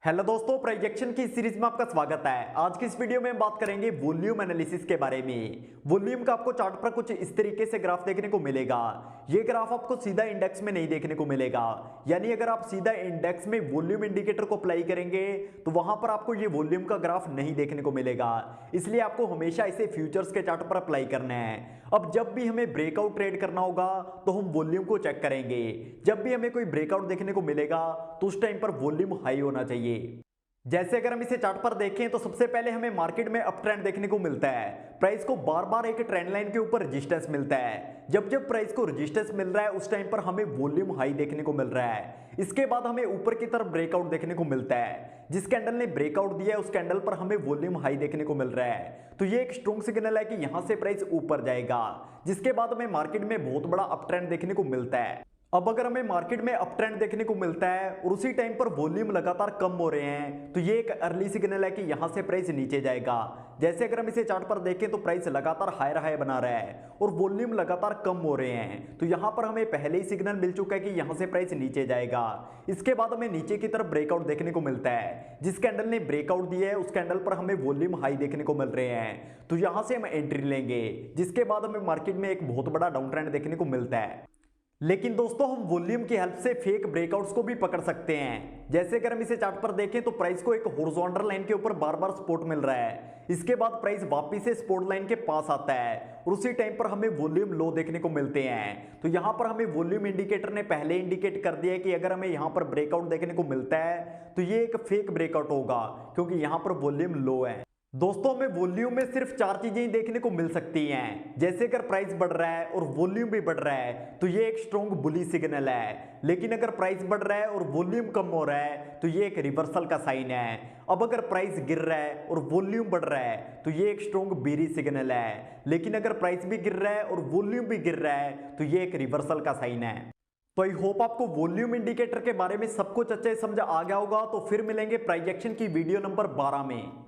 Hello दोस्तों, projection की series में आपका स्वागत है। आज की इस वीडियो में हम बात करेंगे वॉल्यूम एनालिसिस के बारे में। वॉल्यूम का आपको चार्ट पर कुछ इस तरीके से ग्राफ देखने को मिलेगा। ये ग्राफ आपको सीधा इंडेक्स में नहीं देखने को मिलेगा, यानी अगर आप सीधा इंडेक्स में वॉल्यूम इंडिकेटर को अप्लाई करेंगे तो वहां पर आपको ये वॉल्यूम का ग्राफ नहीं देखने को मिलेगा। इसलिए आपको हमेशा इसे फ्यूचर्स के चार्ट पर अप्लाई करना है। अब जब भी हमें ब्रेकआउट ट्रेड करना होगा तो हम वॉल्यूम को चेक करेंगे। जब भी हमें कोई ब्रेकआउट देखने को मिलेगा तो उस टाइम पर वॉल्यूम हाई होना चाहिए। जैसे अगर हम इसे चार्ट पर देखें तो सबसे पहले हमें मार्केट में अप ट्रेंड देखने को मिलता है। प्राइस को बार बार एक ट्रेंड लाइन के ऊपर रेजिस्टेंस मिलता है। जब जब प्राइस को रेजिस्टेंस मिल रहा है उस टाइम पर हमें वॉल्यूम हाई देखने को मिल रहा है। इसके बाद हमें ऊपर की तरफ ब्रेकआउट देखने को मिलता है। जिस कैंडल ने ब्रेकआउट दिया है उस कैंडल पर हमें वॉल्यूम हाई देखने को मिल रहा है, तो ये एक स्ट्रॉन्ग सिग्नल है कि यहां से प्राइस ऊपर जाएगा। जिसके बाद हमें मार्केट में बहुत बड़ा अप ट्रेंड देखने को मिलता है। अब अगर हमें मार्केट में अप ट्रेंड देखने को मिलता है और उसी टाइम पर वॉल्यूम लगातार कम हो रहे हैं तो ये एक अर्ली सिग्नल है कि यहां से प्राइस नीचे जाएगा। जैसे अगर हम इसे चार्ट पर देखें तो प्राइस लगातार हायर हाई बना रहा है और वॉल्यूम लगातार कम हो रहे हैं, तो यहां पर हमें पहले ही सिग्नल मिल चुका है कि यहां से प्राइस नीचे जाएगा। इसके बाद हमें नीचे की तरफ ब्रेकआउट देखने को मिलता है। जिस कैंडल ने ब्रेकआउट दिया है उस कैंडल पर हमें वॉल्यूम हाई देखने को मिल रहे हैं, तो यहां से हम एंट्री लेंगे। जिसके बाद हमें मार्केट में एक बहुत बड़ा डाउन ट्रेंड देखने को मिलता है। लेकिन दोस्तों हम वॉल्यूम की हेल्प से फेक ब्रेकआउट्स को भी पकड़ सकते हैं। जैसे अगर हम इसे चार्ट पर देखें तो प्राइस को एक हॉरिजॉन्टल लाइन के ऊपर बार बार सपोर्ट मिल रहा है। इसके बाद प्राइस वापस से सपोर्ट लाइन के पास आता है और उसी टाइम पर हमें वॉल्यूम लो देखने को मिलते हैं। तो यहां पर हमें वॉल्यूम इंडिकेटर ने पहले इंडिकेट कर दिया है कि अगर हमें यहां पर ब्रेकआउट देखने को मिलता है तो ये एक फेक ब्रेकआउट होगा, क्योंकि यहां पर वॉल्यूम लो है। दोस्तों हमें वॉल्यूम में सिर्फ चार चीजें ही देखने को मिल सकती हैं। जैसे अगर प्राइस बढ़ रहा है और वॉल्यूम भी बढ़ रहा है तो ये एक स्ट्रॉन्ग बुली सिग्नल है। लेकिन अगर प्राइस बढ़ रहा है और वॉल्यूम कम हो रहा है तो ये एक रिवर्सल का साइन है। अब अगर प्राइस गिर रहा है और वॉल्यूम बढ़ रहा है तो ये एक स्ट्रॉन्ग बेरी सिग्नल है। लेकिन अगर प्राइस भी गिर रहा है और वॉल्यूम भी गिर रहा है तो ये एक रिवर्सल का साइन है। तो आई होप आपको वॉल्यूम इंडिकेटर के बारे में सब कुछ अच्छे से समझ आ गया होगा। तो फिर मिलेंगे प्राइजेक्शन की वीडियो नंबर 12 में।